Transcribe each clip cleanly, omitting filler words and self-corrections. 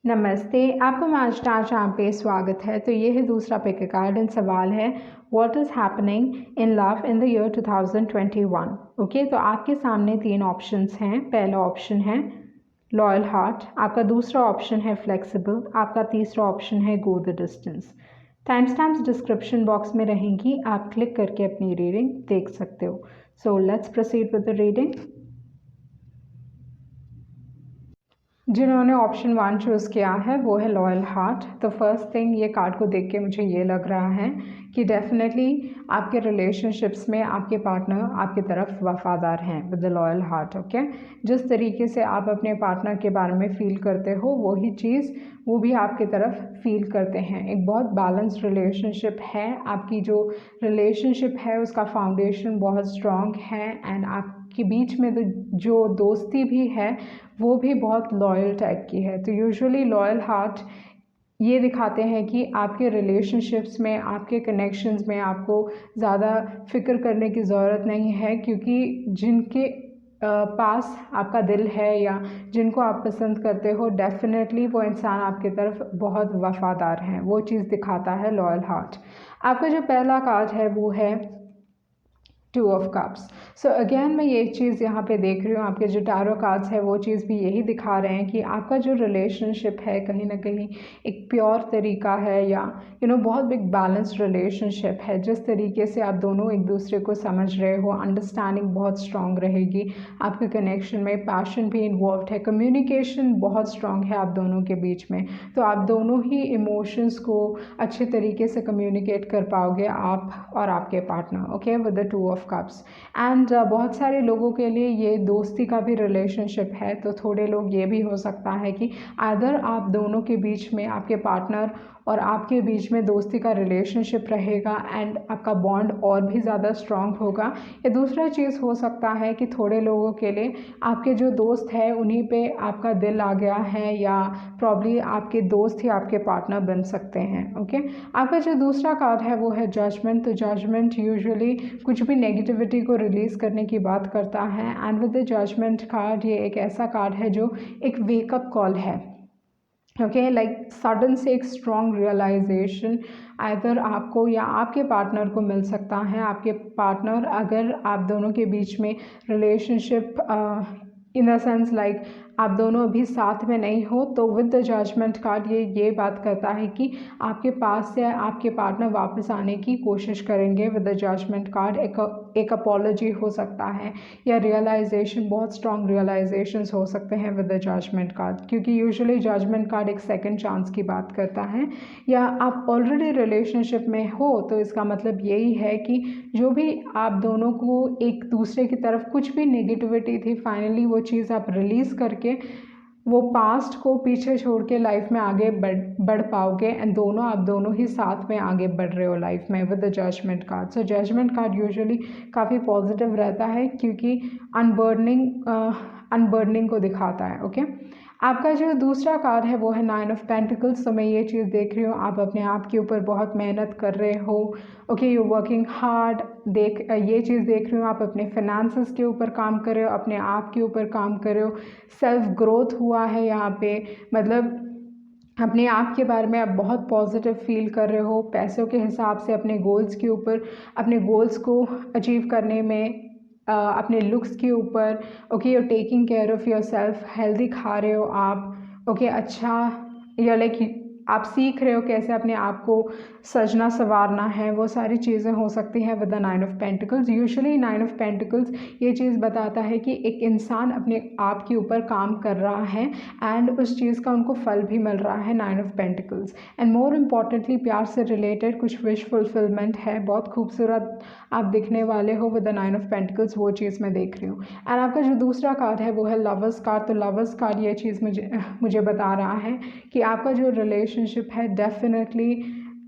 नमस्ते, आपका मास्टर जहाँ पे स्वागत है। तो ये है दूसरा पिक कार्ड एंड सवाल है what is happening in love in the year 2021। Okay, तो आपके सामने 3 ऑप्शंस हैं। पहला ऑप्शन है लॉयल हार्ट, आपका दूसरा ऑप्शन है फ्लेक्सिबल, आपका तीसरा ऑप्शन है go the distance. Time stamps description box में रहेंगी, आप क्लिक करके अपनी रीडिंग देख सकते हो। So let's proceed with the reading. जिन्होंने ऑप्शन 1 चूज़ किया है वो है लॉयल हार्ट। तो फर्स्ट थिंग, ये कार्ड को देख के मुझे ये लग रहा है कि डेफिनेटली आपके रिलेशनशिप्स में आपके पार्टनर आपकी तरफ वफादार हैं with the loyal heart. Okay, जिस तरीके से आप अपने पार्टनर के बारे में फ़ील करते हो वही चीज़ वो भी आपकी तरफ फ़ील करते हैं। एक बहुत बैलेंस्ड रिलेशनशिप है। आपकी जो रिलेशनशिप है उसका फाउंडेशन बहुत स्ट्रॉन्ग है एंड आपके बीच में जो दोस्ती भी है वो भी बहुत लॉयल टाइप की है। तो यूजुअली लॉयल हार्ट ये दिखाते हैं कि आपके रिलेशनशिप्स में, आपके कनेक्शंस में आपको ज़्यादा फ़िक्र करने की ज़रूरत नहीं है, क्योंकि जिनके पास आपका दिल है या जिनको आप पसंद करते हो डेफिनेटली वो इंसान आपकी तरफ बहुत वफ़ादार हैं। वो चीज़ दिखाता है लॉयल हार्ट। आपका जो पहला कार्ड है वो है 2 ऑफ कप्स। सो अगेन मैं ये चीज़ यहाँ पे देख रही हूँ, आपके जो टैरो कार्ड्स है वो चीज़ भी यही दिखा रहे हैं कि आपका जो रिलेशनशिप है कहीं ना कहीं एक प्योर तरीका है या बहुत बिग बैलेंस्ड रिलेशनशिप है। जिस तरीके से आप दोनों एक दूसरे को समझ रहे हो, अंडरस्टैंडिंग बहुत स्ट्रॉन्ग रहेगी। आपके कनेक्शन में पैशन भी इन्वॉल्व है, कम्युनिकेशन बहुत स्ट्रॉन्ग है आप दोनों के बीच में। तो आप दोनों ही इमोशंस को अच्छे तरीके से कम्युनिकेट कर पाओगे, आप और आपके partner. Okay, with the 2 of cups. And बहुत सारे लोगों के लिए ये दोस्ती का भी रिलेशनशिप है। तो थोड़े लोग ये भी हो सकता है कि अदर आप दोनों के बीच में, आपके पार्टनर और आपके बीच में दोस्ती का रिलेशनशिप रहेगा एंड आपका बॉन्ड और भी ज़्यादा स्ट्रॉन्ग होगा। या दूसरा चीज़ हो सकता है कि थोड़े लोगों के लिए आपके जो दोस्त है उन्हीं पे आपका दिल आ गया है या प्रॉब्ली आपके दोस्त ही आपके पार्टनर बन सकते हैं। ओके, आपका जो दूसरा कार्ड है वो है जजमेंट। तो जजमेंट यूजुअली कुछ भी नेगेटिविटी को रिलीज़ करने की बात करता है and with the judgement card ये एक ऐसा कार्ड है जो एक वेकअप कॉल है। ओके, लाइक सडन से एक स्ट्रॉन्ग रियलाइजेशन आइदर आपको या आपके पार्टनर को मिल सकता है। आपके पार्टनर, अगर आप दोनों के बीच में relationship in the sense like आप दोनों अभी साथ में नहीं हो, तो विद द जजमेंट कार्ड ये बात करता है कि आपके पास से आपके पार्टनर वापस आने की कोशिश करेंगे। विद द जजमेंट कार्ड एक अपॉलॉजी हो सकता है या रियलाइजेशन, बहुत स्ट्रॉन्ग रियलाइजेशंस हो सकते हैं विद द जजमेंट कार्ड, क्योंकि यूजुअली जजमेंट कार्ड एक सेकंड चांस की बात करता है। या आप ऑलरेडी रिलेशनशिप में हो तो इसका मतलब यही है कि जो भी आप दोनों को एक दूसरे की तरफ कुछ भी नेगेटिविटी थी, फाइनली वो चीज़ आप रिलीज़ करके वो पास्ट को पीछे छोड़ के लाइफ में आगे बढ़ पाओगे एंड आप दोनों ही साथ में आगे बढ़ रहे हो लाइफ में with the judgement card. So judgement card usually काफ़ी पॉजिटिव रहता है क्योंकि अनबर्निंग को दिखाता है। ओके, आपका जो दूसरा कार्ड है वो है 9 ऑफ पेंटिकल्स। तो मैं ये चीज़ देख रही हूँ आप अपने आप के ऊपर बहुत मेहनत कर रहे हो। Okay, you working hard. ये चीज़ देख रही हूँ आप अपने फिनेंसेस के ऊपर काम कर रहे हो, अपने आप के ऊपर काम कर रहे हो। सेल्फ ग्रोथ हुआ है यहाँ पे, मतलब अपने आप के बारे में आप बहुत पॉजिटिव फील कर रहे हो। पैसों के हिसाब से अपने गोल्स के ऊपर, अपने गोल्स को अचीव करने में, अपने लुक्स के ऊपर। Okay, you taking care of your self, healthy खा रहे हो आप। ओके, अच्छा, या लाइक आप सीख रहे हो कैसे अपने आप को सजना संवारना है। वो सारी चीज़ें हो सकती हैं with the 9 of pentacles. Usually 9 of pentacles ये चीज़ बताता है कि एक इंसान अपने आप के ऊपर काम कर रहा है एंड उस चीज़ का उनको फल भी मिल रहा है। 9 of pentacles and more importantly प्यार से रिलेटेड कुछ विश फुलफिलमेंट है। बहुत खूबसूरत आप दिखने वाले हो विद द 9 ऑफ पेंटिकल्स, वो चीज़ मैं देख रही हूँ। एंड आपका जो दूसरा कार्ड है वो है लवर्स कार्ड। तो लवर्स कार्ड ये चीज़ मुझे बता रहा है कि आपका जो रिलेशनशिप है डेफिनेटली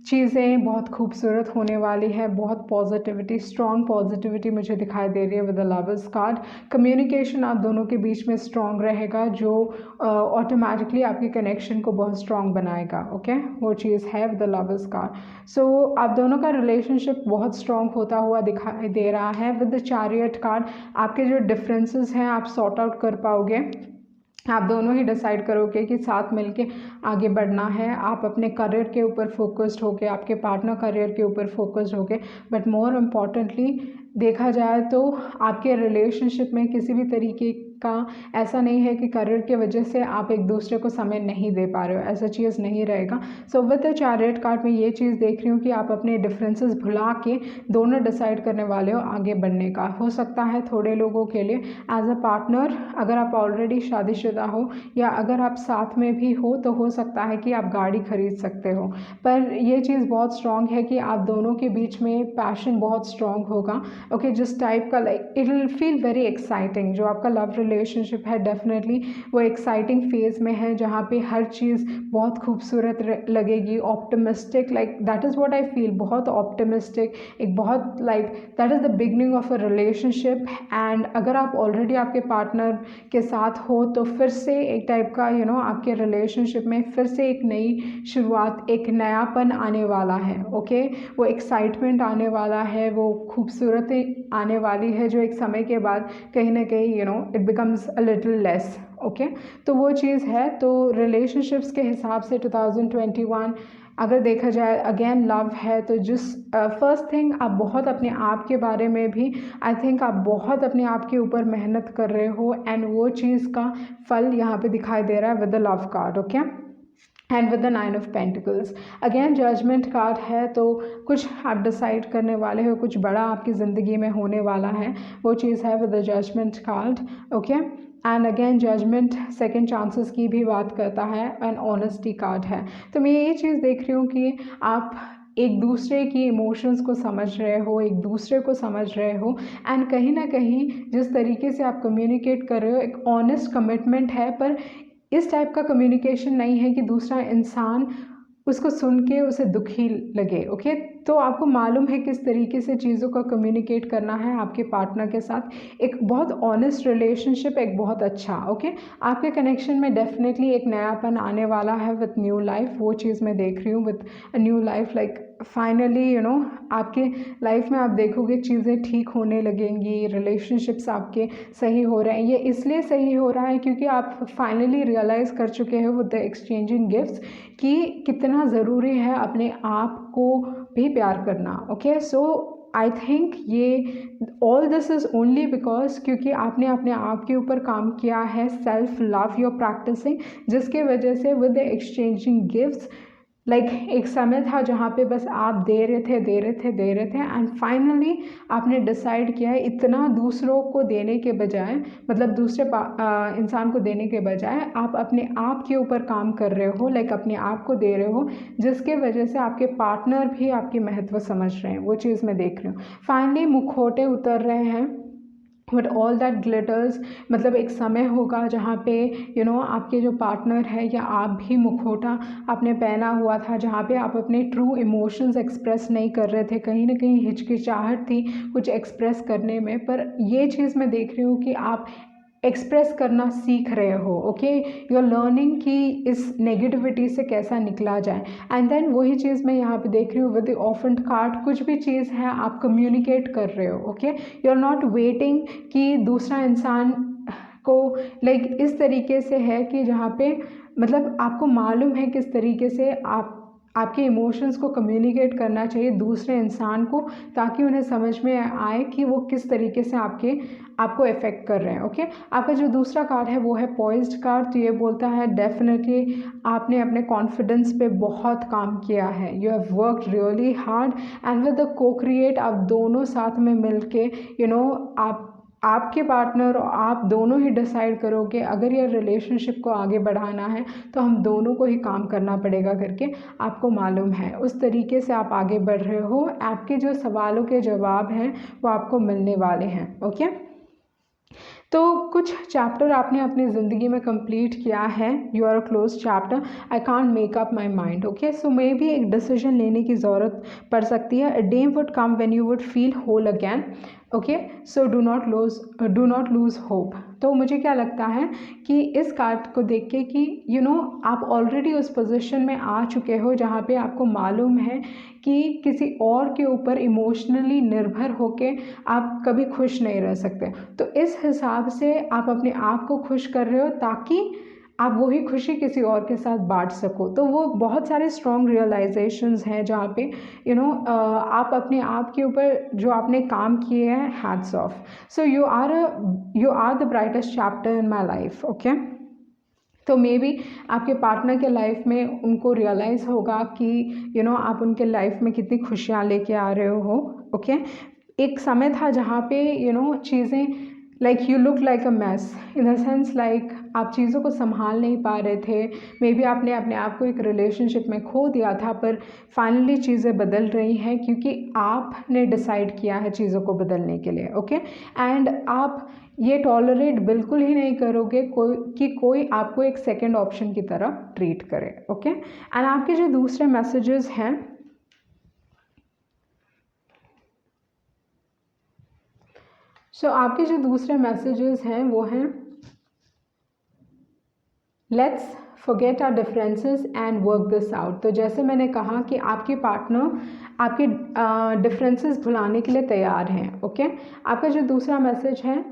चीज़ें बहुत खूबसूरत होने वाली है। बहुत पॉजिटिविटी, स्ट्रॉन्ग पॉजिटिविटी मुझे दिखाई दे रही है with the lovers card. Communication आप दोनों के बीच में स्ट्रॉन्ग रहेगा जो ऑटोमेटिकली आपके कनेक्शन को बहुत स्ट्रॉन्ग बनाएगा। ओके, वो चीज़ है विद द लवर्स कार्ड। सो आप दोनों का रिलेशनशिप बहुत स्ट्रॉन्ग होता हुआ दिखाई दे रहा है। विद द चैरियट कार्ड आपके जो डिफरेंसेस हैं आप सॉर्ट आउट कर पाओगे आप दोनों ही डिसाइड करोगे कि साथ मिलके आगे बढ़ना है। आप अपने करियर के ऊपर फोकस्ड होके, आपके पार्टनर करियर के ऊपर फोकस्ड होके, बट मोर इम्पॉर्टेंटली देखा जाए तो आपके रिलेशनशिप में किसी भी तरीके का ऐसा नहीं है कि करियर की वजह से आप एक दूसरे को समय नहीं दे पा रहे हो, ऐसा चीज़ नहीं रहेगा। सो विद द चैरियट कार्ड में ये चीज़ देख रही हूँ कि आप अपने डिफरेंसेस भुला के दोनों डिसाइड करने वाले हो आगे बढ़ने का। हो सकता है थोड़े लोगों के लिए एज अ पार्टनर, अगर आप ऑलरेडी शादीशुदा हो या अगर आप साथ में भी हो तो हो सकता है कि आप गाड़ी खरीद सकते हो, पर ये चीज़ बहुत स्ट्रॉन्ग है कि आप दोनों के बीच में पैशन बहुत स्ट्रॉन्ग होगा। ओके, जिस टाइप का like it will feel very exciting. जो आपका लव रिलेशनशिप है डेफिनेटली वो एक्साइटिंग फेज़ में है, जहाँ पे हर चीज़ बहुत खूबसूरत लगेगी, optimistic, like that is what I feel, बहुत ऑप्टिमिस्टिक, एक बहुत like that is the beginning of a relationship. And अगर आप ऑलरेडी आपके पार्टनर के साथ हो तो फिर से एक टाइप का आपके रिलेशनशिप में फिर से एक नई शुरुआत, एक नयापन आने वाला है। ओके, वो एक्साइटमेंट आने वाला है, वो खूबसूरती आने वाली है, जो एक समय के बाद कहीं ना कहीं it becomes a little less. Okay, तो वो चीज़ है। तो रिलेशनशिप्स के हिसाब से 2021 अगर देखा जाए अगेन लव है, तो जिस फर्स्ट थिंग आप बहुत अपने आप के बारे में भी आई थिंक आप बहुत अपने आप के ऊपर मेहनत कर रहे हो, एंड वो चीज़ का फल यहाँ पे दिखाई दे रहा है with the love card. Okay, and with the 9 of pentacles again judgement card है, तो कुछ आप डिसाइड करने वाले हो, कुछ बड़ा आपकी ज़िंदगी में होने वाला है, वो चीज़ है with the judgement card. Okay, and again judgement second chances की भी बात करता है, एंड ऑनेस्टी कार्ड है। तो मैं ये चीज़ देख रही हूँ कि आप एक दूसरे की इमोशंस को समझ रहे हो, एक दूसरे को समझ रहे हो, एंड कहीं ना कहीं जिस तरीके से आप कम्युनिकेट कर रहे हो एक ऑनेस्ट कमिटमेंट है, पर इस टाइप का कम्युनिकेशन नहीं है कि दूसरा इंसान उसको सुन के उसे दुखी लगे। ओके, तो आपको मालूम है किस तरीके से चीज़ों का कम्युनिकेट करना है आपके पार्टनर के साथ। एक बहुत ऑनेस्ट रिलेशनशिप, एक बहुत अच्छा। ओके, आपके कनेक्शन में डेफिनेटली एक नयापन आने वाला है विथ न्यू लाइफ, वो चीज़ मैं देख रही हूँ with new life. Like finally आपके लाइफ में आप देखोगे चीज़ें ठीक होने लगेंगी, रिलेशनशिप्स आपके सही हो रहे हैं। ये इसलिए सही हो रहा है क्योंकि आप फाइनली रियलाइज़ कर चुके हो विद द एक्सचेंजिंग गिफ्ट्स कि कितना ज़रूरी है अपने आप को भी प्यार करना। ओके, सो आई थिंक ये all this is only because क्योंकि आपने अपने आप के ऊपर काम किया है, सेल्फ लव योर प्रैक्टिसिंग, जिसके वजह से with the exchanging gifts like एक समय था जहाँ पे बस आप दे रहे थे एंड फाइनली आपने डिसाइड किया है इतना दूसरों को देने के बजाय, मतलब दूसरे इंसान को देने के बजाय आप अपने आप के ऊपर काम कर रहे हो, लाइक अपने आप को दे रहे हो, जिसके वजह से आपके पार्टनर भी आपकी महत्व समझ रहे हैं। वो चीज़ मैं देख रही हूँ। फाइनली मुखौटे उतर रहे हैं बट ऑल दैट ग्लिटर्स, मतलब एक समय होगा जहाँ पे आपके जो पार्टनर है या आप भी मुखौटा आपने पहना हुआ था, जहाँ पे आप अपने ट्रू इमोशंस एक्सप्रेस नहीं कर रहे थे, कहीं ना कहीं हिचकिचाहट थी कुछ एक्सप्रेस करने में, पर ये चीज़ मैं देख रही हूँ कि आप एक्सप्रेस करना सीख रहे हो। ओके, यू आर लर्निंग कि इस नेगेटिविटी से कैसा निकला जाए, एंड देन वही चीज़ मैं यहाँ पे देख रही हूँ विद द ऑफेंट कार्ड। कुछ भी चीज़ है आप कम्युनिकेट कर रहे हो। Okay, you are not waiting कि दूसरा इंसान को लाइक इस तरीके से है कि जहाँ पे मतलब आपको मालूम है किस तरीके से आपके इमोशंस को कम्युनिकेट करना चाहिए दूसरे इंसान को, ताकि उन्हें समझ में आए कि वो किस तरीके से आपको इफ़ेक्ट कर रहे हैं। ओके, आपका जो दूसरा कार्ड है वो है पॉइज्ड कार्ड। तो ये बोलता है डेफिनेटली आपने अपने कॉन्फिडेंस पे बहुत काम किया है, you have worked really hard, and with the को क्रिएट आप दोनों साथ में मिल के आपके पार्टनर और आप दोनों ही डिसाइड करोगे अगर ये रिलेशनशिप को आगे बढ़ाना है तो हम दोनों को ही काम करना पड़ेगा करके आपको मालूम है। उस तरीके से आप आगे बढ़ रहे हो, आपके जो सवालों के जवाब हैं वो आपको मिलने वाले हैं। ओके, तो कुछ चैप्टर आपने अपनी ज़िंदगी में कंप्लीट किया है, you are a close chapter, I can't make up my mind. Okay, so maybe एक डिसीजन लेने की ज़रूरत पड़ सकती है। A day would come when you would feel whole again. Okay, so do not lose hope. तो मुझे क्या लगता है कि इस कार्ड को देख के कि आप ऑलरेडी उस पोजीशन में आ चुके हो जहाँ पे आपको मालूम है कि किसी और के ऊपर इमोशनली निर्भर होके आप कभी खुश नहीं रह सकते। तो इस हिसाब से आप अपने आप को खुश कर रहे हो ताकि आप वही खुशी किसी और के साथ बांट सको। तो वो बहुत सारे स्ट्रॉन्ग रियलाइजेशंस हैं जहाँ पे आप अपने आप के ऊपर जो आपने काम किए हैं, hats off. So you are the brightest chapter in my life. Okay, तो मे बी आपके पार्टनर के लाइफ में उनको रियलाइज़ होगा कि आप उनके लाइफ में कितनी खुशियाँ लेके आ रहे हो। ओके, एक समय था जहाँ पे चीज़ें like you look like a mess, in the sense like आप चीज़ों को संभाल नहीं पा रहे थे। मे बी आपने अपने आप को एक रिलेशनशिप में खो दिया था, पर फाइनली चीज़ें बदल रही हैं क्योंकि आपने डिसाइड किया है चीज़ों को बदलने के लिए। ओके, एंड आप ये टॉलरेट बिल्कुल ही नहीं करोगे कोई आपको एक सेकंड ऑप्शन की तरह ट्रीट करे। ओके, एंड आपके जो दूसरे मैसेजेस हैं, आपके जो दूसरे मैसेजेस हैं वो हैं let's forget our differences and work this out. तो जैसे मैंने कहा कि आपके पार्टनर आपके डिफरेंसेस भुलाने के लिए तैयार हैं। ओके, आपका जो दूसरा मैसेज है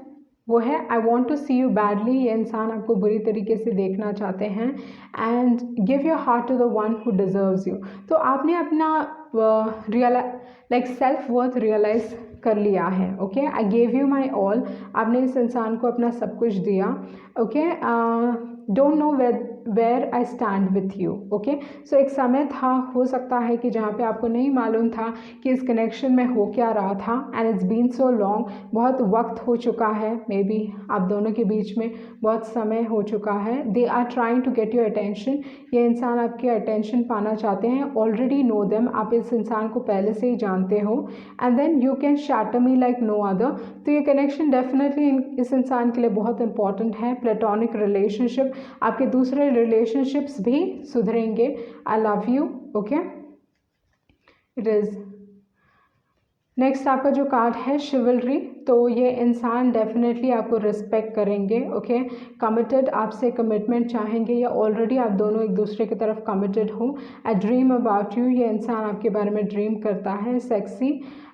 वो है I want to see you badly. ये इंसान आपको बुरी तरीके से देखना चाहते हैं। And give your heart to the one who deserves you. तो आपने अपना सेल्फ वर्थ रियलाइज कर लिया है। Okay, I gave you my all. आपने इस इंसान को अपना सब कुछ दिया। Okay, don't know where I stand with you. Okay, so एक समय था, हो सकता है कि जहाँ पे आपको नहीं मालूम था कि इस कनेक्शन में हो क्या रहा था। And it's been so long, बहुत वक्त हो चुका है। मे बी आप दोनों के बीच में बहुत समय हो चुका है। They are trying to get your attention. ये इंसान आपकी अटेंशन पाना चाहते हैं। ऑलरेडी नो देम, आप इस इंसान को पहले से ही जानते हो। And then you can shatter me like no other. तो ये कनेक्शन डेफिनेटली इस इंसान के लिए बहुत इंपॉर्टेंट है। प्लेटोनिक रिलेशनशिप, आपके दूसरे रिलेशनशिप्स भी सुधरेंगे। I love you. Okay, it is next आपका जो कार्ड है शिवलरी। तो ये इंसान डेफिनेटली आपको रिस्पेक्ट करेंगे। ओके, कमिटेड, आपसे कमिटमेंट चाहेंगे या ऑलरेडी आप दोनों एक दूसरे की तरफ कमिटेड हो। आई ड्रीम अबाउट यू, ये इंसान आपके बारे में ड्रीम करता है, sexy.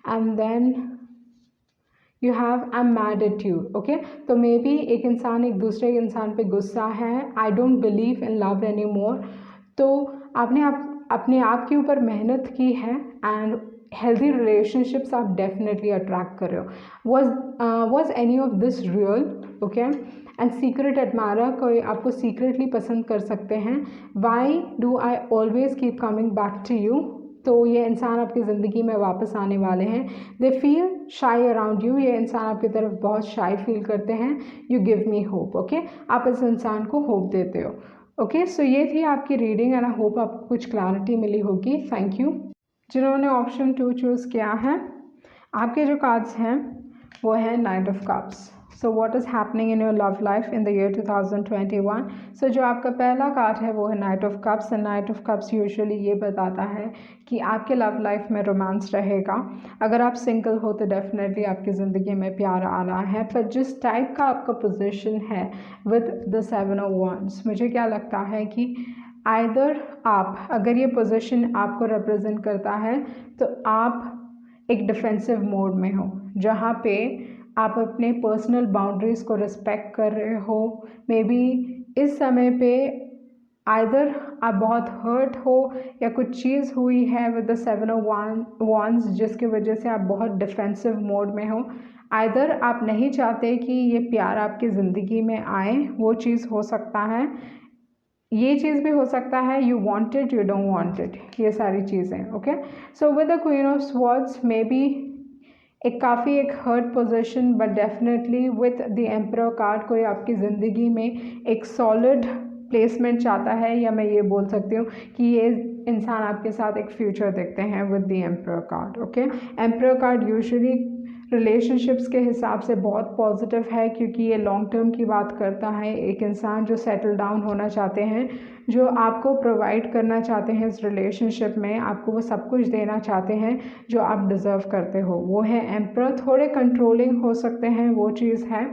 And then you have I am mad at you. Okay, तो मे बी एक इंसान एक दूसरे के इंसान पे गुस्सा है। I don't believe in love any more. तो आपने अपने आप के ऊपर मेहनत की है एंड हेल्दी रिलेशनशिप्स आप डेफिनेटली अट्रैक्ट कर रहे हो। Was any of this real? Okay, and secret admirer, कोई आपको सीक्रेटली पसंद कर सकते हैं। Why do I always keep coming back to you? तो ये इंसान आपकी ज़िंदगी में वापस आने वाले हैं। दे फील शाई अराउंड यू, ये इंसान आपकी तरफ बहुत शाई फील करते हैं। You give me hope. Okay, आप इस इंसान को होप देते हो। ओके, सो ये थी आपकी रीडिंग एंड आई होप आपको कुछ क्लैरिटी मिली होगी। Thank you. जिन्होंने ऑप्शन 2 चूज़ किया है, आपके जो कार्ड्स हैं वो है night of cups. So what is happening in your love life in the year 2021? सो जो आपका पहला कार्ड है वो है night of cups. And night of cups usually ये बताता है कि आपके लव लाइफ में रोमांस रहेगा। अगर आप सिंगल हो तो डेफिनेटली आपकी ज़िंदगी में प्यार आ रहा है। पर जिस टाइप का आपका पोजीशन है विद द 7 ऑफ wands, मुझे क्या लगता है कि आइदर आप, अगर ये पोजीशन आपको रिप्रेजेंट करता है तो आप एक डिफेंसिव मोड में हो, जहाँ पे आप अपने पर्सनल बाउंड्रीज़ को रिस्पेक्ट कर रहे हो। मे बी इस समय पे आइदर आप बहुत हर्ट हो या कुछ चीज़ हुई है विद द 7 ऑफ wands जिसकी वजह से आप बहुत डिफेंसिव मोड में हो। आइदर आप नहीं चाहते कि ये प्यार आपकी ज़िंदगी में आए, वो चीज़ हो सकता है। ये चीज़ भी हो सकता है you wanted you don't wanted, ये सारी चीज़ें। Okay, so with the queen of swords may be एक hurt position, but definitely with the emperor card कोई आपकी ज़िंदगी में एक सॉलिड प्लेसमेंट चाहता है, या मैं ये बोल सकती हूँ कि ये इंसान आपके साथ एक फ्यूचर देखते हैं with the emperor card. Okay, emperor card usually relationships के हिसाब से बहुत पॉजिटिव है क्योंकि ये लॉन्ग टर्म की बात करता है। एक इंसान जो सेटल डाउन होना चाहते हैं, जो आपको प्रोवाइड करना चाहते हैं इस रिलेशनशिप में, आपको वो सब कुछ देना चाहते हैं जो आप डिज़र्व करते हो, वो है एम्परर। थोड़े कंट्रोलिंग हो सकते हैं, वो चीज़ है।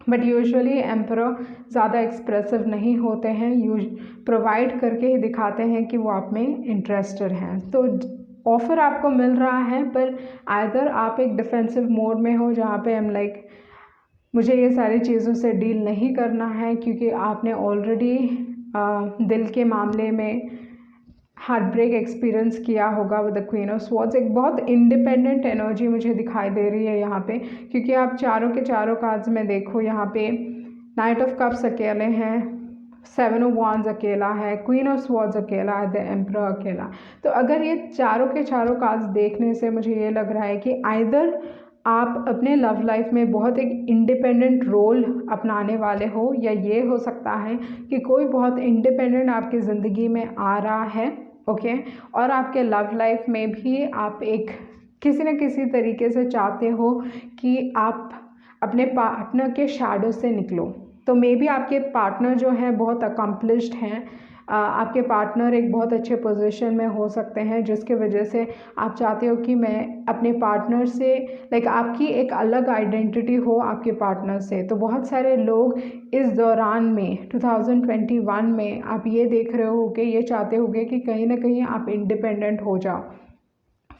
बट यूजुअली एम्परर ज़्यादा एक्सप्रेसिव नहीं होते हैं, प्रोवाइड करके ही दिखाते हैं कि वो आप में इंटरेस्टेड हैं। तो ऑफ़र आपको मिल रहा है, पर आइदर आप एक डिफेंसिव मोड में हो जहाँ पे हम लाइक मुझे ये सारी चीज़ों से डील नहीं करना है, क्योंकि आपने ऑलरेडी दिल के मामले में हार्ट ब्रेक एक्सपीरियंस किया होगा with the queen of swords. एक बहुत इंडिपेंडेंट एनर्जी मुझे दिखाई दे रही है यहाँ पे, क्योंकि आप चारों के चारों कार्ड्स में देखो, यहाँ पे नाइट ऑफ कप्स अकेले हैं, 7 ऑफ वांड्स अकेला है, क्वीन ऑफ स्वॉर्ड्स अकेला है, द एम्परर अकेला। तो अगर ये चारों के चारों कार्ड्स देखने से मुझे ये लग रहा है कि आइदर आप अपने लव लाइफ में बहुत एक इंडिपेंडेंट रोल अपनाने वाले हो, या ये हो सकता है कि कोई बहुत इंडिपेंडेंट आपकी ज़िंदगी में आ रहा है, ओके। और आपके लव लाइफ में भी आप एक किसी न किसी तरीके से चाहते हो कि आप अपने पार्टनर के शैडो से निकलो। तो मे बी आपके पार्टनर जो हैं बहुत अकम्पलिश्ड हैं, आपके पार्टनर एक बहुत अच्छे पोजीशन में हो सकते हैं, जिसके वजह से आप चाहते हो कि मैं अपने पार्टनर से लाइक आपकी एक अलग आइडेंटिटी हो आपके पार्टनर से। तो बहुत सारे लोग इस दौरान में 2021 में आप ये देख रहे होगे, ये चाहते होगे कि कहीं ना कहीं आप इंडिपेंडेंट हो जाओ।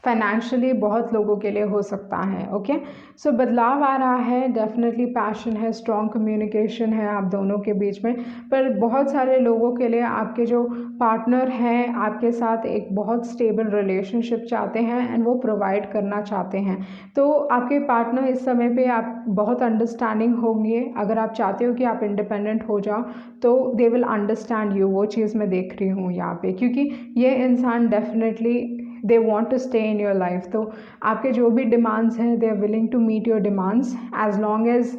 फाइनेंशियली बहुत लोगों के लिए हो सकता है, ओके। सो बदलाव आ रहा है, डेफिनेटली पैशन है, स्ट्रॉन्ग कम्युनिकेशन है आप दोनों के बीच में। पर बहुत सारे लोगों के लिए आपके जो पार्टनर हैं आपके साथ एक बहुत स्टेबल रिलेशनशिप चाहते हैं, एंड वो प्रोवाइड करना चाहते हैं। तो आपके पार्टनर इस समय पे आप बहुत अंडरस्टैंडिंग होंगे। अगर आप चाहते हो कि आप इंडिपेंडेंट हो जाओ, तो दे विल अंडरस्टैंड यू। वो चीज़ मैं देख रही हूँ यहाँ पे, क्योंकि ये इंसान definitely they want to stay in your life. तो आपके जो भी डिमांड्स हैं, they are willing to meet your demands as long as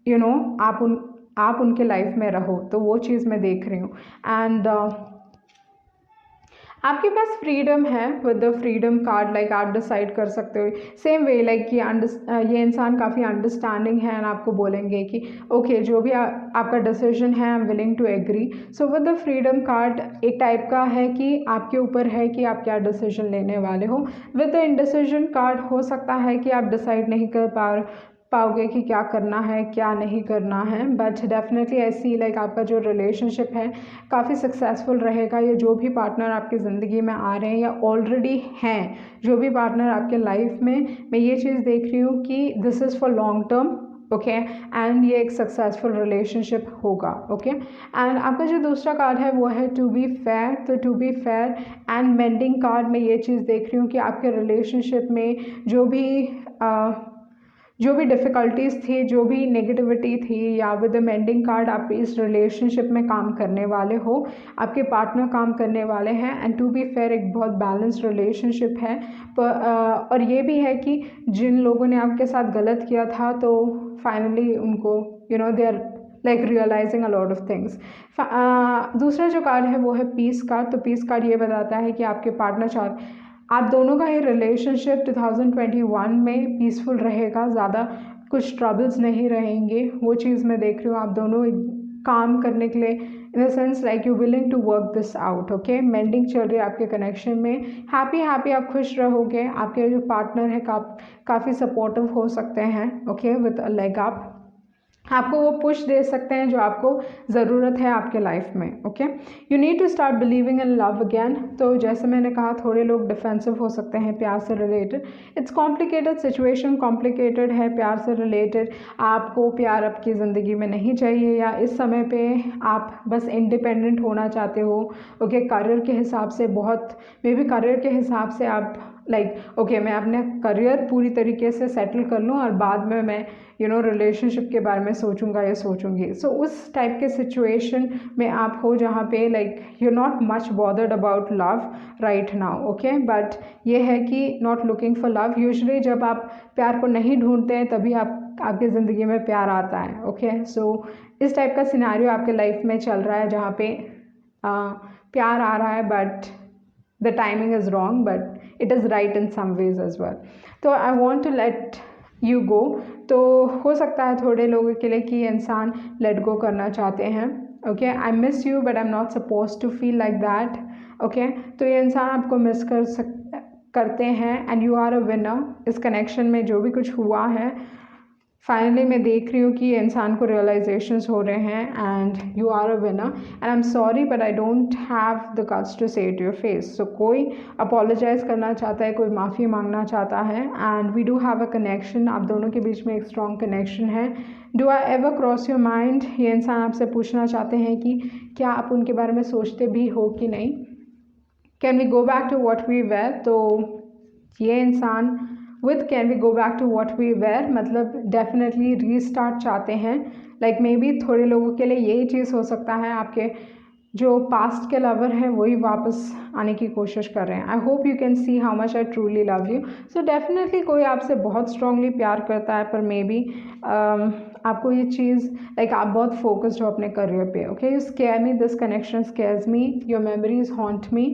you know आप उनके लाइफ में रहो। तो वो चीज़ मैं देख रही हूँ। एंड आपके पास फ्रीडम है with the freedom card, like आप डिसाइड कर सकते हो सेम वे, लाइक कि ये इंसान काफ़ी अंडरस्टैंडिंग है एंड आपको बोलेंगे कि ओके जो भी आपका डिसीजन है I am willing to agree. So with the freedom card एक टाइप का है कि आपके ऊपर है कि आप क्या डिसीजन लेने वाले हो। विद द इंडिसीजन कार्ड हो सकता है कि आप डिसाइड नहीं कर पाओगे कि क्या करना है क्या नहीं करना है, बट डेफिनेटली ऐसी लाइक आपका जो रिलेशनशिप है काफ़ी सक्सेसफुल रहेगा। ये जो भी पार्टनर आपकी ज़िंदगी में आ रहे हैं या ऑलरेडी हैं, जो भी पार्टनर आपके लाइफ में, मैं ये चीज़ देख रही हूँ कि this is for long term, okay. And ये एक सक्सेसफुल रिलेशनशिप होगा, ओके। एंड आपका जो दूसरा कार्ड है वो है टू बी फेयर। तो to be fair and mending card में ये चीज़ देख रही हूँ कि आपके रिलेशनशिप में जो भी डिफ़िकल्टीज़ थी, जो भी नेगेटिविटी थी, या विद द मेंडिंग कार्ड आप इस रिलेशनशिप में काम करने वाले हो, आपके पार्टनर काम करने वाले हैं। एंड टू बी फेयर एक बहुत बैलेंस्ड रिलेशनशिप है। और ये भी है कि जिन लोगों ने आपके साथ गलत किया था, तो फाइनली उनको they are like realising a lot of things. दूसरा जो कार्ड है वो है पीस कार्ड। तो पीस कार्ड ये बताता है कि आपके पार्टनर आप दोनों का ही रिलेशनशिप 2021 में पीसफुल रहेगा, ज़्यादा कुछ ट्रबल्स नहीं रहेंगे। वो चीज़ मैं देख रही हूँ। आप दोनों काम करने के लिए in the sense like you willing to work this out, okay. Mending चल रही है आपके कनेक्शन में, हैप्पी आप खुश रहोगे। आपके जो पार्टनर है काफ़ी सपोर्टिव हो सकते हैं, ओके, विद लाइक आपको वो पुश दे सकते हैं जो आपको ज़रूरत है आपके लाइफ में, okay. You need to start believing in love again. तो जैसे मैंने कहा, थोड़े लोग डिफेंसिव हो सकते हैं प्यार से related. It's complicated situation, complicated है प्यार से रिलेटेड। आपको प्यार आपकी ज़िंदगी में नहीं चाहिए, या इस समय पे आप बस इंडिपेंडेंट होना चाहते हो, ओके। करियर के हिसाब से बहुत मे बी करियर के हिसाब से आप लाइक ओके मैं अपने करियर पूरी तरीके से सेटल कर लूँ और बाद में मैं रिलेशनशिप के बारे में सोचूंगा या सोचूंगी। सो उस टाइप के सिचुएशन में आप हो जहाँ पे like you not much bothered about love right now, okay. But ये है कि not looking for love. Usually जब आप प्यार को नहीं ढूंढते हैं तभी आपकी ज़िंदगी में प्यार आता है, ओके। सो इस टाइप का सिनेरियो आपके लाइफ में चल रहा है जहाँ पे प्यार आ रहा है, but the timing is wrong, but it is right in some ways as well. तो I want to let you go। तो हो सकता है थोड़े लोगों के लिए कि इंसान let go करना चाहते हैं, okay। I miss you but I'm not supposed to feel like that, okay। तो ये इंसान आपको मिस करते हैं and you are a winner। इस कनेक्शन में जो भी कुछ हुआ है फाइनली मैं देख रही हूँ कि ये इंसान को रियलाइजेशंस हो रहे हैं and you are a winner and I am sorry but I don't have the guts to say it your face. So कोई अपोलोजाइज़ करना चाहता है, कोई माफ़ी मांगना चाहता है and we do have a connection. आप दोनों के बीच में एक स्ट्रॉन्ग कनेक्शन है। Do I ever cross your mind? ये इंसान आपसे पूछना चाहते हैं कि क्या आप उनके बारे में सोचते भी हो कि नहीं। Can we go back to what we were? तो ये इंसान with can we go back to what we were मतलब डेफिनेटली रीस्टार्ट चाहते हैं। लाइक मे बी थोड़े लोगों के लिए यही चीज़ हो सकता है, आपके जो पास्ट के लवर हैं वही वापस आने की कोशिश कर रहे हैं। I hope you can see how much I truly love you. So definitely कोई आपसे बहुत स्ट्रांगली प्यार करता है, पर मे बी आपको ये चीज़ लाइक आप बहुत फोकस्ड हो अपने करियर पे। Okay, you scare me, this connection scares me, your memories haunt me,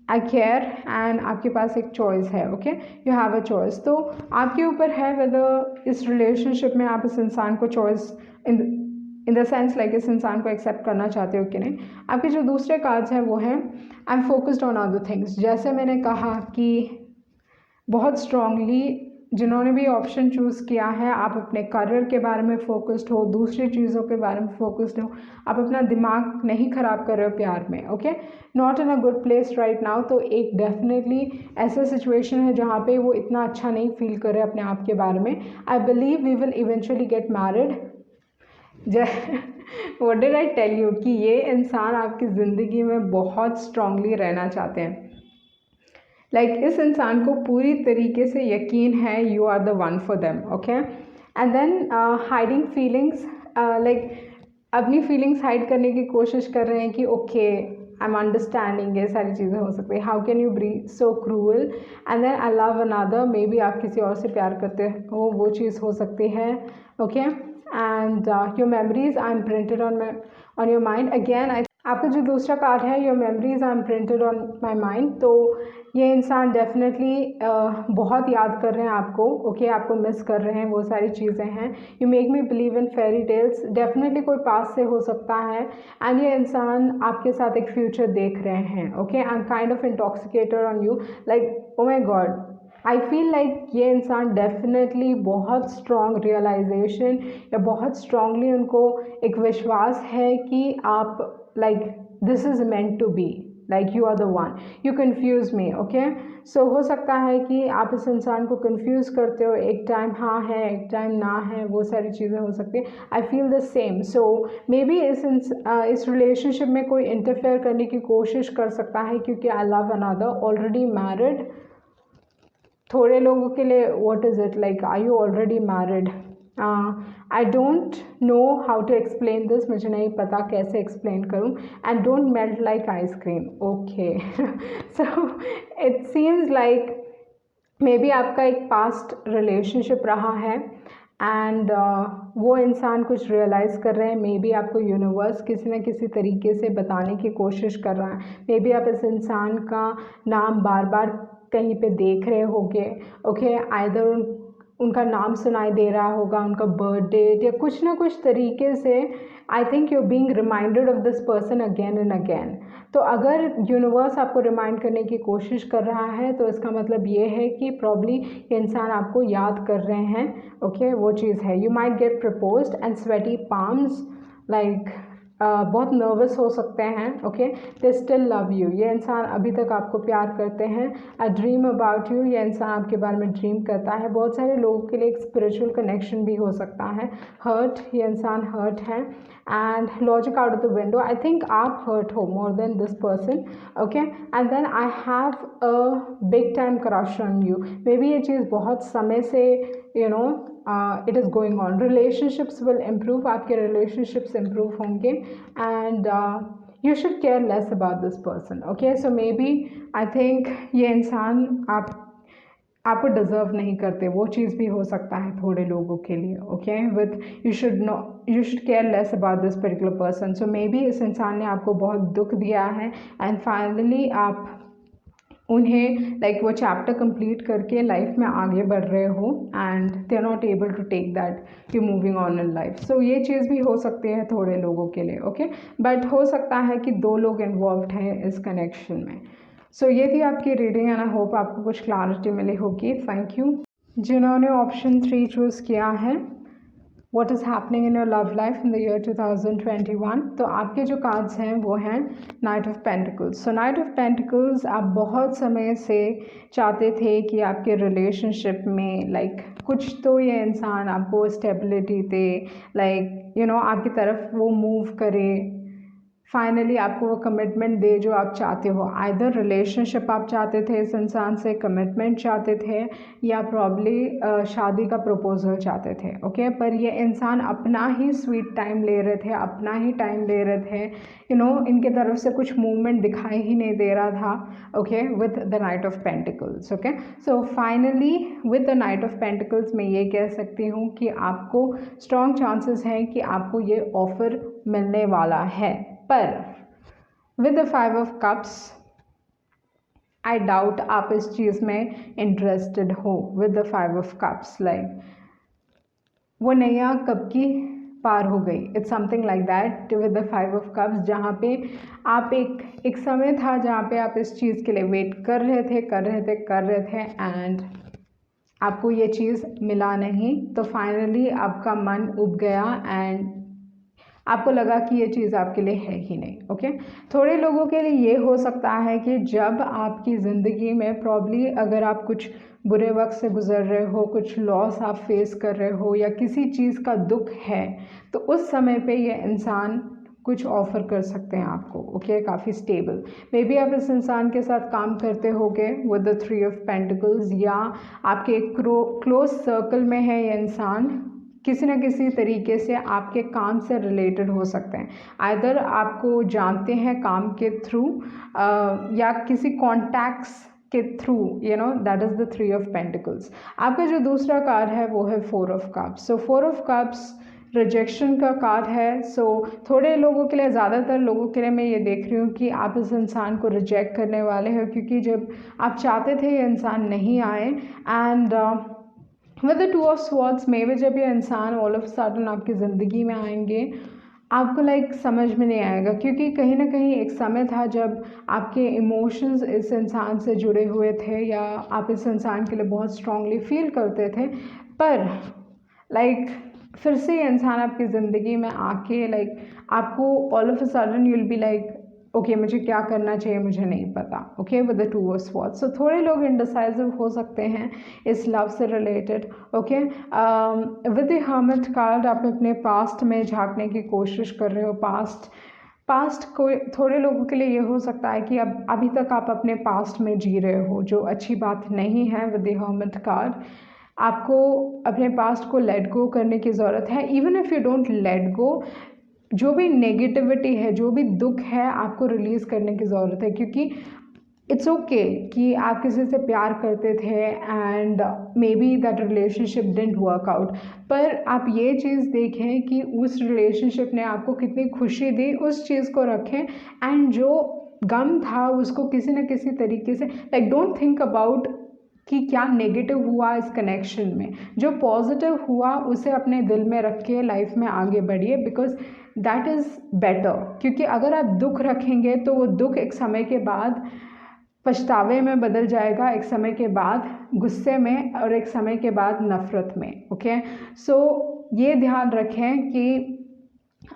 I care and आपके पास एक चॉइस है। Okay, you have a choice. तो आपके ऊपर है वेदर इस रिलेशनशिप में आप इस इंसान को choice in the sense like इस इंसान को एक्सेप्ट करना चाहते हो कि नहीं। आपके जो दूसरे कार्ड्स हैं वो हैं I am focused on other things. जैसे मैंने कहा कि बहुत स्ट्रांगली जिन्होंने भी ऑप्शन चूज़ किया है, आप अपने करियर के बारे में फोकस्ड हो, दूसरी चीज़ों के बारे में फोकस्ड हो, आप अपना दिमाग नहीं ख़राब कर रहे हो प्यार में। Okay, not in a good place right now. तो एक डेफिनेटली ऐसा सिचुएशन है जहाँ पे वो इतना अच्छा नहीं फील कर रहे अपने आप के बारे में। I believe we will eventually get married. What did I tell you कि ये इंसान आपकी ज़िंदगी में बहुत स्ट्रांगली रहना चाहते हैं। लाइक इस इंसान को पूरी तरीके से यकीन है you are the one for them. Okay, and then hiding feelings, like अपनी फीलिंग्स हाइड करने की कोशिश कर रहे हैं कि ओके आई एम अंडरस्टैंडिंग, ये सारी चीज़ें हो सकती है। How can you be so cruel and then I love another, maybe आप किसी और से प्यार करते हो, वो चीज़ हो सकती है। Okay, and your memories I am printed on your mind. Again आपका जो दूसरा कार्ड है your memories I am printed on my mind. तो ये इंसान डेफिनेटली बहुत याद कर रहे हैं आपको। ओके, आपको मिस कर रहे हैं, वो सारी चीज़ें हैं। You make me believe in fairy tales, definitely कोई पास से हो सकता है एंड ये इंसान आपके साथ एक फ्यूचर देख रहे हैं। Okay, I am kind of intoxicated on you, like oh my God, I feel like ये इंसान डेफिनेटली बहुत स्ट्रॉन्ग रियलाइजेशन या बहुत स्ट्रांगली उनको एक विश्वास है कि आप like this is meant to be, like you are the one, you confuse me. Okay, so हो सकता है कि आप इस इंसान को कन्फ्यूज़ करते हो, एक टाइम हाँ है एक टाइम ना है, वो सारी चीज़ें हो सकती है। I feel the same. So may be इस रिलेशनशिप में कोई इंटरफेयर करने की कोशिश कर सकता है क्योंकि I love another, already married. थोड़े लोगों के लिए what is it like, are you already married? I don't know how to explain this, मुझे नहीं पता कैसे एक्सप्लेन करूँ। And don't melt like ice cream. Okay, so it seems like maybe आपका एक पास्ट रिलेशनशिप रहा है एंड वो इंसान कुछ रियलाइज़ कर रहे हैं। मे बी आपको यूनिवर्स किसी न किसी तरीके से बताने की कोशिश कर रहा है। मे बी आप इस इंसान का नाम बार बार कहीं पे देख रहे होगे। ओके, आइदर उनका नाम सुनाई दे रहा होगा, उनका बर्थ डेट या कुछ ना कुछ तरीके से I think you being reminded of this person again and again. तो अगर यूनिवर्स आपको रिमाइंड करने की कोशिश कर रहा है तो इसका मतलब ये है कि प्रॉब्ली ये इंसान आपको याद कर रहे हैं। ओके, वो चीज़ है। You might get proposed and sweaty palms, like बहुत नर्वस हो सकते हैं। Okay, they still love you, ये इंसान अभी तक आपको प्यार करते हैं। अ ड्रीम अबाउट यू, ये इंसान आपके बारे में ड्रीम करता है। बहुत सारे लोगों के लिए एक स्पिरिचुअल कनेक्शन भी हो सकता है। हर्ट, ये इंसान हर्ट है and logic out of the window, I think आप हर्ट हो more than this person. Okay, and then I have a big time crush on you, maybe ये चीज़ बहुत समय से you know it is going on. Relationships will improve, आपके relationships improve होंगे and you should care less about this person. Okay, so maybe I think ये इंसान आपको डिज़र्व नहीं करते, वो चीज़ भी हो सकता है थोड़े लोगों के लिए। Okay, with you should care less about this particular person. So may be इस इंसान ने आपको बहुत दुख दिया है एंड फाइनली आप उन्हें लाइक वो चैप्टर कंप्लीट करके लाइफ में आगे बढ़ रहे हो and they are not able to take that you moving on in life. So ये चीज़ भी हो सकती है थोड़े लोगों के लिए। ओके, बट हो सकता है कि 2 लोग इन्वॉल्व हैं इस कनेक्शन में। सो ये थी आपकी रीडिंग एंड आई होप आपको कुछ क्लैरिटी मिली होगी। Thank you. जिन्होंने ऑप्शन 3 चूज़ किया है what is happening in your love life in the year 2021। तो आपके जो कार्ड्स हैं वो हैं night of pentacles. So night of pentacles, आप बहुत समय से चाहते थे कि आपके रिलेशनशिप में कुछ तो ये इंसान आपको स्टेबिलिटी दे, आपकी तरफ वो मूव करे, फाइनली आपको वो कमिटमेंट दे जो आप चाहते हो। आइदर रिलेशनशिप आप चाहते थे इस इंसान से, कमिटमेंट चाहते थे, या प्रॉब्ली शादी का प्रपोजल चाहते थे। ओके, पर ये इंसान अपना ही स्वीट टाइम ले रहे थे, अपना ही टाइम ले रहे थे, इनके तरफ से कुछ मूवमेंट दिखाई ही नहीं दे रहा था। Okay, with the night of pentacles. Okay, so finally with the night of pentacles मैं ये कह सकती हूँ कि आपको स्ट्रॉन्ग चांसेस हैं कि आपको ये ऑफ़र मिलने वाला है। पर with the 5 of cups, I doubt आप इस चीज़ में इंटरेस्टेड हो। विद द 5 ऑफ कप्स, वो नैया कब की पार हो गई, it's something like that with the 5 of cups, जहाँ पे आप एक समय था जहाँ पे आप इस चीज़ के लिए वेट कर रहे थे एंड आपको ये चीज़ मिला नहीं, तो फाइनली आपका मन उब गया एंड आपको लगा कि ये चीज़ आपके लिए है ही नहीं। ओके, थोड़े लोगों के लिए ये हो सकता है कि जब आपकी ज़िंदगी में प्रॉब्ली अगर आप कुछ बुरे वक्त से गुज़र रहे हो, कुछ लॉस आप फेस कर रहे हो, या किसी चीज़ का दुख है, तो उस समय पे ये इंसान कुछ ऑफ़र कर सकते हैं आपको। ओके, काफ़ी स्टेबल। मे बी आप इस इंसान के साथ काम करते होगे विद द 3 ऑफ पेंटिकल्स, या आपके एक क्लोज सर्कल में है ये इंसान, किसी न किसी तरीके से आपके काम से रिलेटेड हो सकते हैं। आइदर आपको जानते हैं काम के थ्रू, या किसी कॉन्टैक्ट्स के through, that is the 3 of pentacles. आपका जो दूसरा कार्ड है वो है 4 of cups. So 4 of cups rejection का कार्ड है। सो थोड़े लोगों के लिए, ज़्यादातर लोगों के लिए मैं ये देख रही हूँ कि आप इस इंसान को रिजेक्ट करने वाले हो, क्योंकि जब आप चाहते थे ये इंसान नहीं आए, and with the 2 of swords में भी जब ये इंसान ऑल ऑफ सडन आपकी ज़िंदगी में आएंगे, आपको समझ में नहीं आएगा, क्योंकि कहीं ना कहीं एक समय था जब आपके इमोशंस इस इंसान से जुड़े हुए थे, या आप इस इंसान के लिए बहुत स्ट्रांगली फील करते थे, पर फिर से ये इंसान आपकी ज़िंदगी में आके आपको all of a sudden you will be okay, मुझे क्या करना चाहिए मुझे नहीं पता। Okay, with the 2 of swords. So थोड़े लोग इंडिसाइसिव हो सकते हैं इस लव से related. Okay, with the hermit card, आप अपने पास्ट में झांकने की कोशिश कर रहे हो। पास्ट को थोड़े लोगों के लिए ये हो सकता है कि अब अभी तक आप अपने पास्ट में जी रहे हो, जो अच्छी बात नहीं है। विद द हर्मिट कार्ड, आपको अपने पास्ट को लेट गो करने की ज़रूरत है। Even if you don't let go, जो भी नेगेटिविटी है, जो भी दुख है, आपको रिलीज़ करने की ज़रूरत है, क्योंकि इट्स ओके कि आप किसी से प्यार करते थे and may be that relationship didn't work out, पर आप ये चीज़ देखें कि उस रिलेशनशिप ने आपको कितनी खुशी दी, उस चीज़ को रखें, एंड जो गम था उसको किसी न किसी तरीके से डोंट थिंक अबाउट कि क्या नेगेटिव हुआ इस कनेक्शन में, जो पॉजिटिव हुआ उसे अपने दिल में रख के लाइफ में आगे बढ़िए, बिकॉज दैट इज़ बेटर। क्योंकि अगर आप दुख रखेंगे तो वो दुख एक समय के बाद पछतावे में बदल जाएगा, एक समय के बाद गुस्से में, और एक समय के बाद नफ़रत में। ओके, सो ये ध्यान रखें कि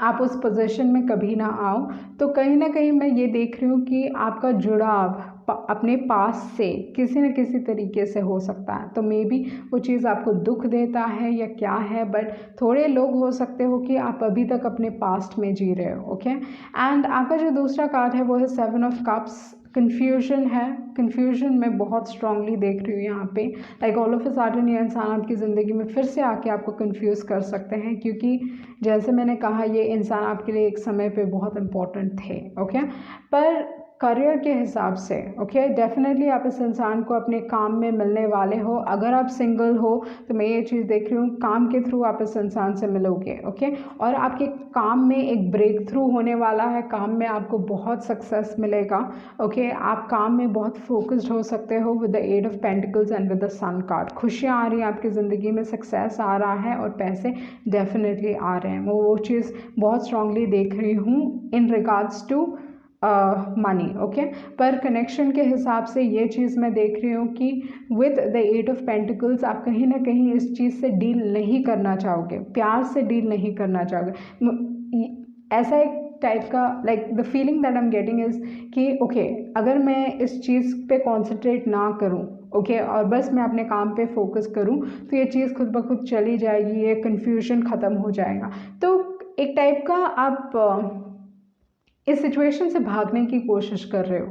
आप उस पोजीशन में कभी ना आओ। तो कहीं ना कहीं मैं ये देख रही हूँ कि आपका जुड़ाव अपने पास से किसी न किसी तरीके से हो सकता है, तो मे बी वो चीज़ आपको दुख देता है या क्या है, बट थोड़े लोग हो सकते हो कि आप अभी तक अपने पास्ट में जी रहे हो। ओके, एंड आपका जो दूसरा कार्ड है वो है 7 ऑफ कप्स। कन्फ्यूजन है, कन्फ्यूजन मैं बहुत स्ट्रांगली देख रही हूँ यहाँ पे। ऑल ऑफ अ सडन ये इंसान आपकी ज़िंदगी में फिर से आके आपको कन्फ्यूज़ कर सकते हैं, क्योंकि जैसे मैंने कहा ये इंसान आपके लिए एक समय पे बहुत इम्पोर्टेंट थे। ओके, पर करियर के हिसाब से ओके, डेफिनेटली आप इस इंसान को अपने काम में मिलने वाले हो। अगर आप सिंगल हो तो मैं ये चीज़ देख रही हूँ, काम के थ्रू आप इस इंसान से मिलोगे। ओके, और आपके काम में एक ब्रेक थ्रू होने वाला है, काम में आपको बहुत सक्सेस मिलेगा। ओके, आप काम में बहुत फोकस्ड हो सकते हो with the 8 of pentacles and with the sun card. खुशियाँ आ रही हैं आपकी ज़िंदगी में, सक्सेस आ रहा है और पैसे डेफिनेटली आ रहे हैं। मैं वो चीज़ बहुत स्ट्रांगली देख रही हूँ in regards to money, okay. पर कनेक्शन के हिसाब से ये चीज़ मैं देख रही हूँ कि विद द 8 ऑफ पेंटिकल्स आप कहीं ना कहीं इस चीज़ से डील नहीं करना चाहोगे, प्यार से डील नहीं करना चाहोगे। ऐसा एक टाइप का like the feeling that I am getting is कि ओके अगर मैं इस चीज़ पे कॉन्सेंट्रेट ना करूँ, ओके और बस मैं अपने काम पे फोकस करूँ तो ये चीज़ खुद ब खुद चली जाएगी, ये कन्फ्यूजन ख़त्म हो जाएगा। तो एक टाइप का आप इस सिचुएशन से भागने की कोशिश कर रहे हो,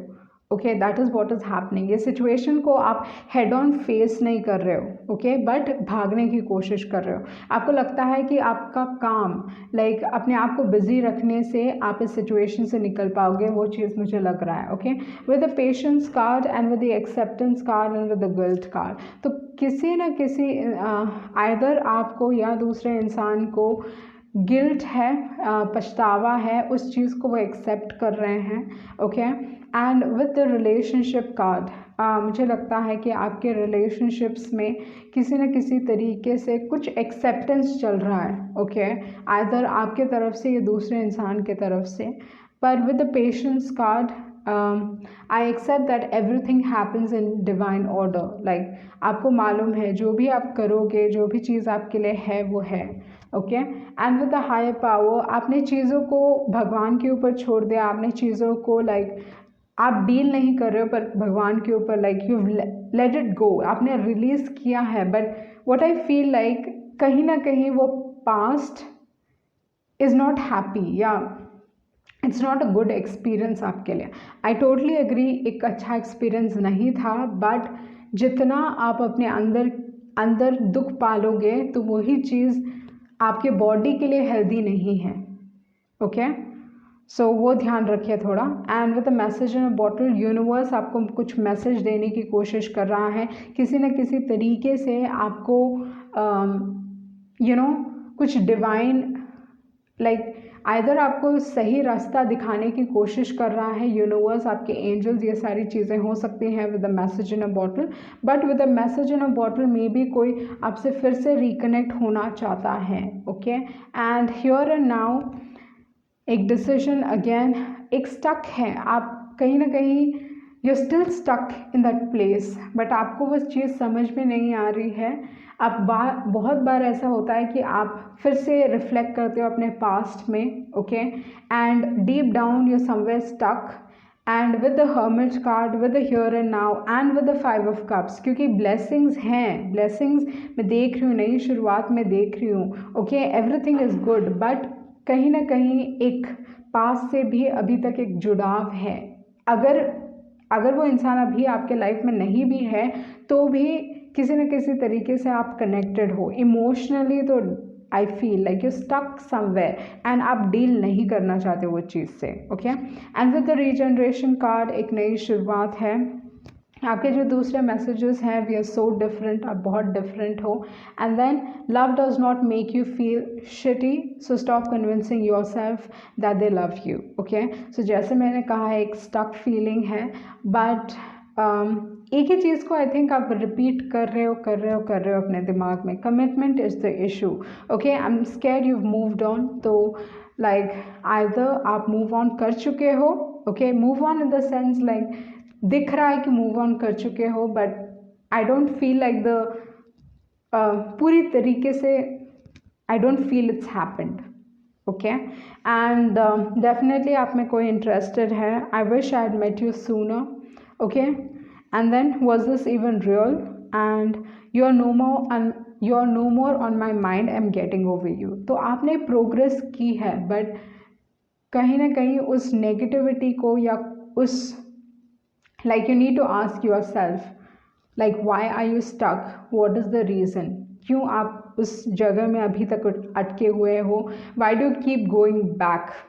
okay that is what is happening. ये सिचुएशन को आप हेड ऑन फेस नहीं कर रहे हो, ओके बट भागने की कोशिश कर रहे हो। आपको लगता है कि आपका काम लाइक अपने आप को बिजी रखने से आप इस सिचुएशन से निकल पाओगे, वो चीज़ मुझे लग रहा है, okay. With the patience card and with the acceptance card and with the guilt card, तो किसी न किसी आइदर आपको या दूसरे इंसान को गिल्ट है, पछतावा है, उस चीज़ को वो एक्सेप्ट कर रहे हैं, okay. And with the relationship card मुझे लगता है कि आपके रिलेशनशिप्स में किसी न किसी तरीके से कुछ एक्सेप्टेंस चल रहा है, ओके आइदर आपके तरफ से या दूसरे इंसान के तरफ से। पर with the patience card I accept that everything happens in divine order, like आपको मालूम है जो भी आप करोगे, जो भी चीज़ आपके लिए है वो है, okay. And with the higher power आपने चीज़ों को भगवान के ऊपर छोड़ दिया, आपने चीज़ों को लाइक आप डील नहीं कर रहे हो पर भगवान के ऊपर like you let it go, आपने रिलीज़ किया है। But what I feel like कहीं ना कहीं वो पास्ट इज़ नॉट हैप्पी या it's not a good experience आपके लिए। आई टोटली एग्री, एक अच्छा एक्सपीरियंस नहीं था, बट जितना आप अपने अंदर अंदर दुख पालोगे तो वही चीज़ आपके बॉडी के लिए हेल्दी नहीं है, ओके सो वो ध्यान रखिए थोड़ा। And with a message in a bottle, universe आपको कुछ मैसेज देने की कोशिश कर रहा है, किसी न किसी तरीके से आपको कुछ डिवाइन लाइक आइदर आपको सही रास्ता दिखाने की कोशिश कर रहा है यूनिवर्स, आपके एंजल्स, ये सारी चीज़ें हो सकती हैं with a message in a bottle. But with a message in a bottle maybe कोई आपसे फिर से रिकनेक्ट होना चाहता है, okay. And here and now एक डिसीजन अगेन, एक स्टक है, आप कहीं ना कहीं you still stuck in that place, but आपको वो चीज़ समझ में नहीं आ रही है। आप बहुत बार ऐसा होता है कि आप फिर से रिफ्लेक्ट करते हो अपने पास्ट में, okay and deep down you somewhere stuck. And with the hermit card, with the here and now and with the 5 of cups, क्योंकि ब्लेसिंग्स हैं, ब्लेसिंग्स मैं देख रही हूँ, नई शुरुआत में देख रही हूँ, okay everything is good, but कहीं ना कहीं एक पास से भी अभी तक एक जुड़ाव है। अगर वो इंसान अभी आपके लाइफ में नहीं भी है तो भी किसी न किसी तरीके से आप कनेक्टेड हो इमोशनली, तो I feel like you stuck somewhere and आप डील नहीं करना चाहते वो चीज़ से, okay. And with the regeneration card एक नई शुरुआत है। आपके जो दूसरे मैसेजेस हैं वी आर सो डिफरेंट, आप बहुत डिफरेंट हो। And then love does not make you feel shitty, so stop convincing yourself that they love you, okay. So जैसे मैंने कहा एक स्टक फीलिंग है, बट एक ही चीज़ को आई थिंक आप रिपीट कर रहे हो अपने दिमाग में, commitment is the issue, okay. I am scared you moved on, तो लाइक आइदर आप मूव ऑन कर चुके हो, okay move on in the sense like दिख रहा है कि मूव ऑन कर चुके हो, but I don't feel like the पूरी तरीके से I don't feel it's happened, okay. And definitely आप में कोई इंटरेस्टेड है, I wish I had met you sooner, okay. And then was this even real and you are no more on my mind, I am getting over you. तो आपने progress की है, but कहीं ना कहीं उस नेगेटिविटी को या उस like you need to ask yourself like why are you stuck, what is the reason, क्यों आप उस जगह में अभी तक अटके हुए हो, why do you keep going back।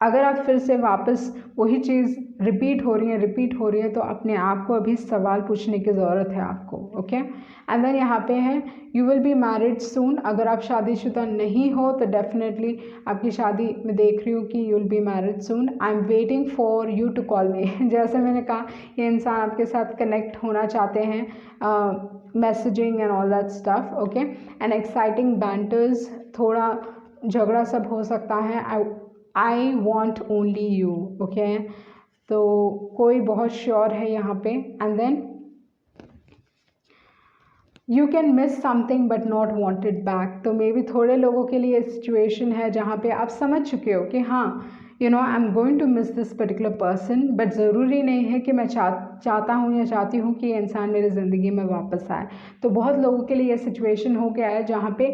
अगर आप फिर से वापस वही चीज़ रिपीट हो रही है तो अपने आप को अभी सवाल पूछने की ज़रूरत है आपको, ओके। एंड देन यहाँ पे है यू विल बी मैरिड सून, अगर आप शादीशुदा नहीं हो तो डेफिनेटली आपकी शादी मैं देख रही हूँ कि you will be married soon. I am waiting for you to call me. जैसे मैंने कहा ये इंसान आपके साथ कनेक्ट होना चाहते हैं, messaging and all that stuff, okay. And exciting banters, थोड़ा झगड़ा सब हो सकता है। I want only you, okay। तो कोई बहुत श्योर है यहाँ पे। And then you can miss something but not wanted back. तो मे बी थोड़े लोगों के लिए सिचुएशन है जहाँ पे आप समझ चुके हो कि हाँ you know I am going to miss this particular person, but ज़रूरी नहीं है कि मैं चाहता हूँ या चाहती हूँ कि ये इंसान मेरी ज़िंदगी में वापस आए। तो बहुत लोगों के लिए ये सिचुएशन हो गया है जहाँ पे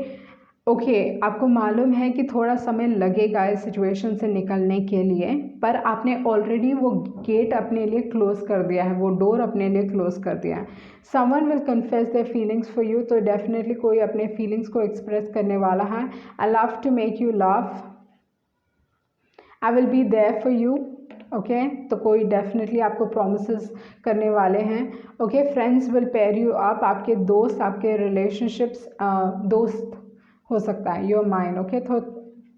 ओके आपको मालूम है कि थोड़ा समय लगेगा इस सिचुएशन से निकलने के लिए, पर आपने ऑलरेडी वो गेट अपने लिए क्लोज कर दिया है, वो डोर अपने लिए क्लोज कर दिया है। Someone will confess their feelings for you. तो डेफिनेटली कोई अपने फीलिंग्स को एक्सप्रेस करने वाला है। I love to make you laugh, I will be there for you. Okay तो कोई डेफिनेटली आपको प्रोमिस करने वाले हैं। Okay friends will pair you up, आपके दोस्त, आपके रिलेशनशिप्स दोस्त हो सकता है, योर माइंड। ओके तो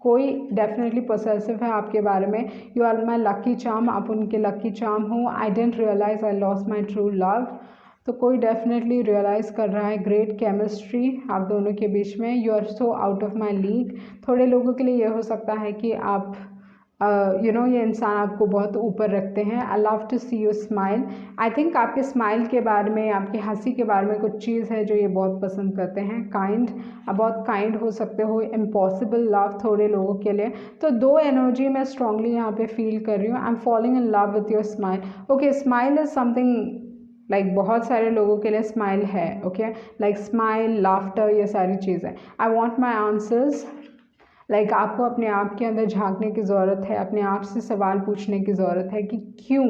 कोई डेफिनेटली पोसेसिव है आपके बारे में। You are my lucky charm, आप उनके लकी चार्म हो। I didn't realise I lost my true love. तो कोई डेफिनेटली रियलाइज़ कर रहा है ग्रेट केमिस्ट्री आप दोनों के बीच में। You are so out of my league. थोड़े लोगों के लिए ये हो सकता है कि आप यू नो ये इंसान आपको बहुत ऊपर रखते हैं। I love to see you smile. I think आपके स्माइल के बारे में, आपकी हंसी के बारे में कुछ चीज़ है जो ये बहुत पसंद करते हैं। काइंड, आप बहुत काइंड हो सकते हो। इम्पॉसिबल लव थोड़े लोगों के लिए। तो दो एनर्जी मैं स्ट्रांगली यहाँ पे फील कर रही हूँ। I am following in love with your smile. Okay smile is something like बहुत सारे लोगों के लिए स्माइल है। ओके लाइक स्माइल, लाफ्टर, ये सारी चीज़ें। I want my answers. Like आपको अपने आप के अंदर झांकने की ज़रूरत है, अपने आप से सवाल पूछने की ज़रूरत है कि क्यों,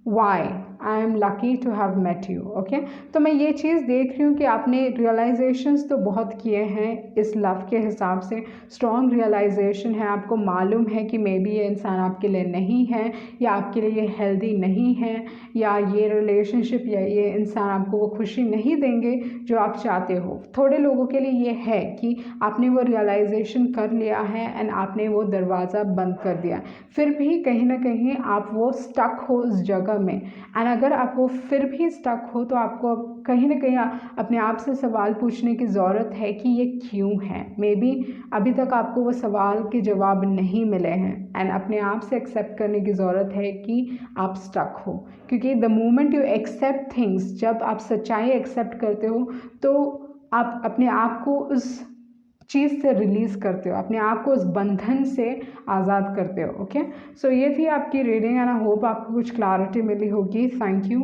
why I am lucky to have met you. Okay तो मैं ये चीज़ देख रही हूँ कि आपने रियलाइजेशंस तो बहुत किए हैं इस लव के हिसाब से। स्ट्रॉन्ग रियलाइजेशन है, आपको मालूम है कि मे बी ये इंसान आपके लिए नहीं है, या आपके लिए ये हेल्दी नहीं है, या ये रिलेशनशिप या ये इंसान आपको वो खुशी नहीं देंगे जो आप चाहते हो। थोड़े लोगों के लिए ये है कि आपने वो रियलाइजेशन कर लिया है एंड आपने वो दरवाज़ा बंद कर दिया, फिर भी कहीं ना कहीं आप वो स्टक हो उस जगह में। एंड अगर आप वो फिर भी स्टक हो तो आपको कहीं ना कहीं अपने आप से सवाल पूछने की ज़रूरत है कि ये क्यों है। मे बी अभी तक आपको वो सवाल के जवाब नहीं मिले हैं एंड अपने आप से एक्सेप्ट करने की ज़रूरत है कि आप स्टक हो। क्योंकि the moment you accept things, जब आप सच्चाई एक्सेप्ट करते हो तो आप अपने आप को उस चीज़ से रिलीज़ करते हो, अपने आप को उस बंधन से आज़ाद करते हो। ओके सो ये थी आपकी रीडिंग एंड आई होप आपको कुछ क्लैरिटी मिली होगी। Thank you.